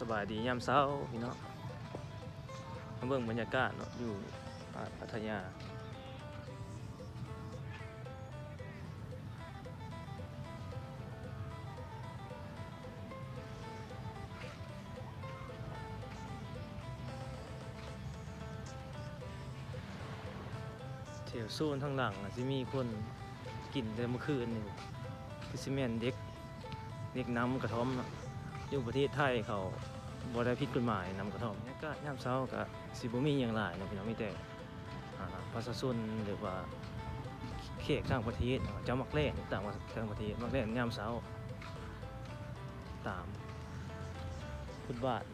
สบายดียามเช้าพี่น้องมาเบิ่งบรรยากาศเนาะอยู่พัทยาแถวโซนทางหลังสิมีคนกินแต่เมื่อคืนนี่คือสิแม่นเด็กน้ำกระท่อมเนาะอยู่ประเทศไทยเขาบ่ได้ผิดกฎหมายน้ำกระท่อมบรรยากาศยามเช้าก็สิบ่มีหยังหลายเนาะพี่น้องมีแต่ประชาชนหรือว่าแขกต่างประเทศเจ้ามักเล่นต่างประเทศมักเล่นยามเช้าตามฟุตบาท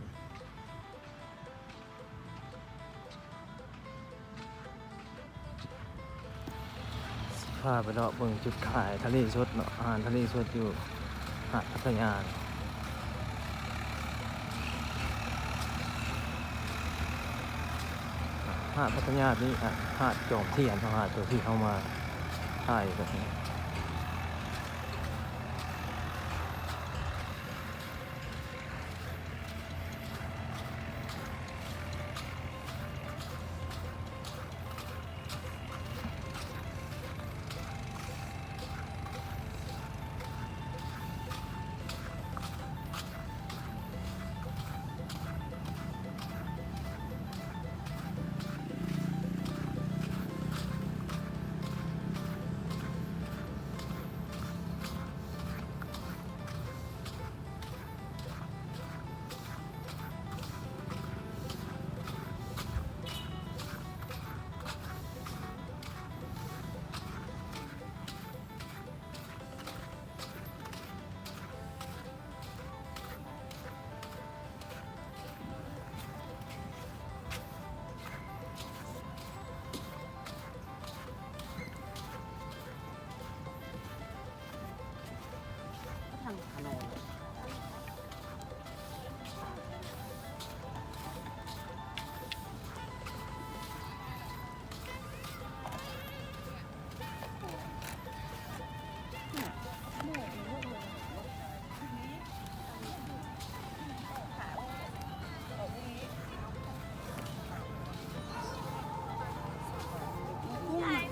พาไปเลาะเบิ่งจุดขายทะเลสดเนาะอาหารทะเลสดอยู่หาดพัทยาหาดพัทยานี่หาดจอมเทียนหาดตัวที่เข้ามาถ่ายแบบนี้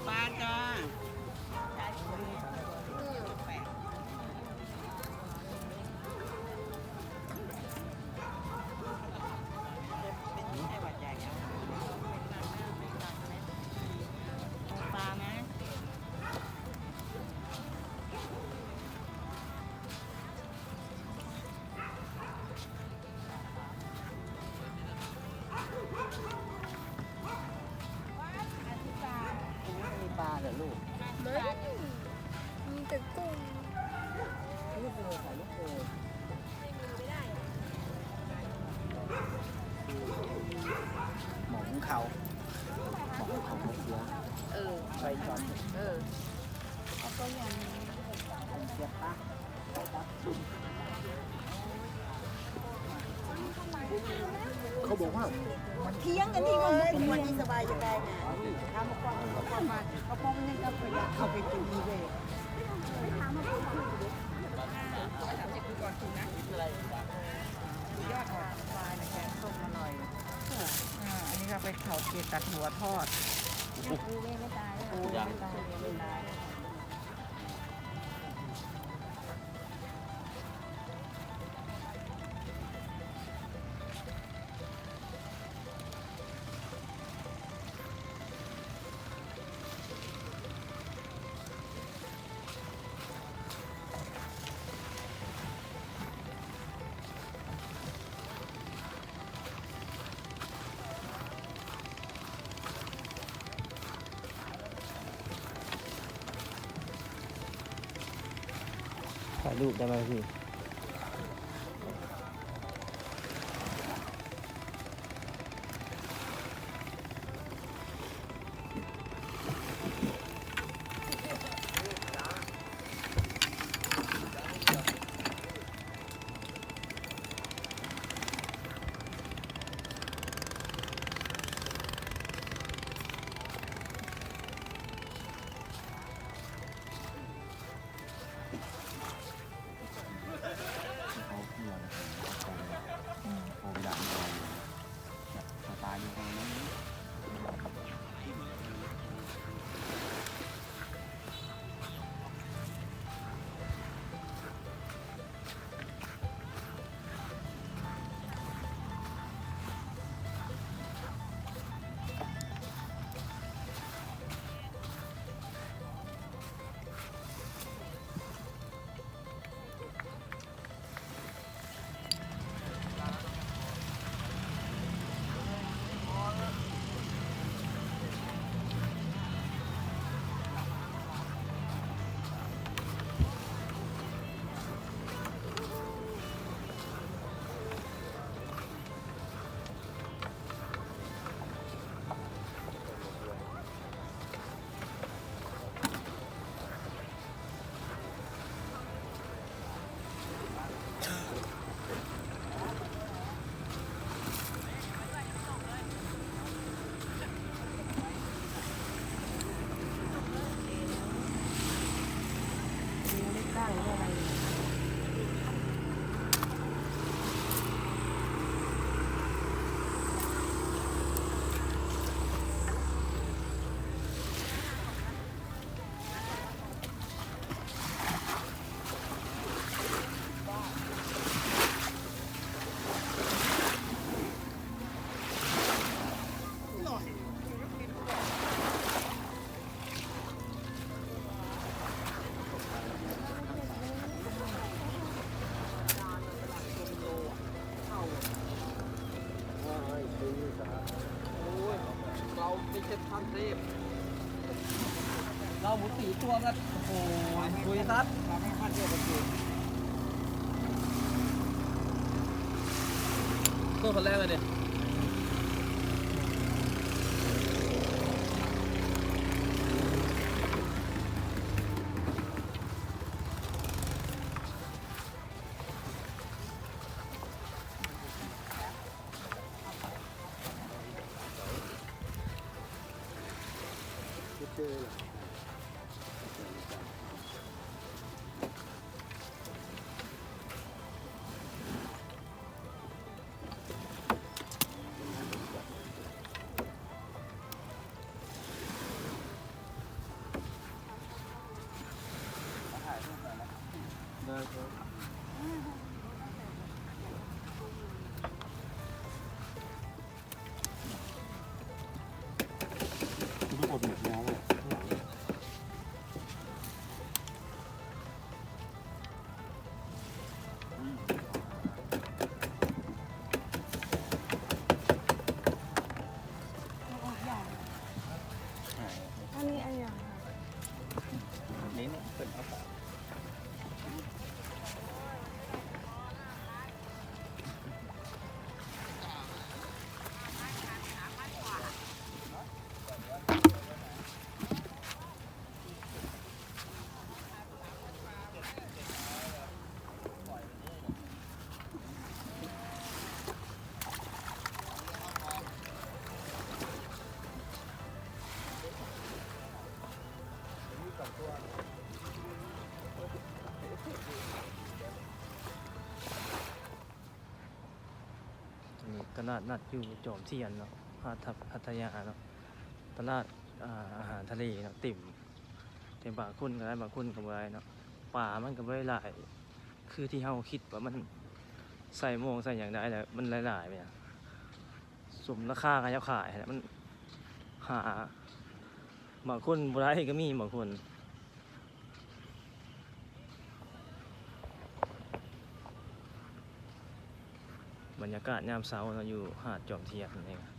ปลาจ้าปลาไหมมีปลาเหรอลูก มีแต่กุ้ง ลูกเรือค่ะลูกเรือ ไม่ได้ หมองเขาหมองเขาเสียไปจอมเอาก็ยัง เสียปะเขาบอกว่า เที่ยงกันที่ว่าเป็นวันที่สบายจะได้ไงถ้ามาฟังมาฟังมาเขาพองนั่นก็พยายามเอาไปกินดีเลยยอดอ่อนปลายนะแกงส้มอร่อยอันนี้ก็ไปเผาเกล็ดตัดหัวทอด ปูไม่ตาย ปูไม่ตายไม่ตาย ถ่ายรูปได้ไหมพี่ ได้อะไร เราไม่ใช่พันเทพเราหมูสีตัวกันโอ้ยคุยซัดเราไม่พันเทพกันอยู่ตัวคนแรกเลยเนี่ยได้ครับทุกคนหมดแล้วเลยอันนี้อันอย่างค่ะ นี้เนี่ยเป็นเอาไปตลาดนัดอยู่จอมเทียนเนาะพัทยาเนาะตลาดอาหารทะเลเนาะติ่มแต่บางคนก็ได้บางคนก็บ่ได้เนาะป่ามันก็บ่ได้หลายคือที่เฮาคิดว่ามันใส่โมงใส่อย่างใดแหละมันหลายๆไปอะสมราคาการจะขายนะมันหาบางคนบ่ได้ก็มีบางคนบรรยากาศยามเช้าเราอยู่หาดจอมเทียนนี่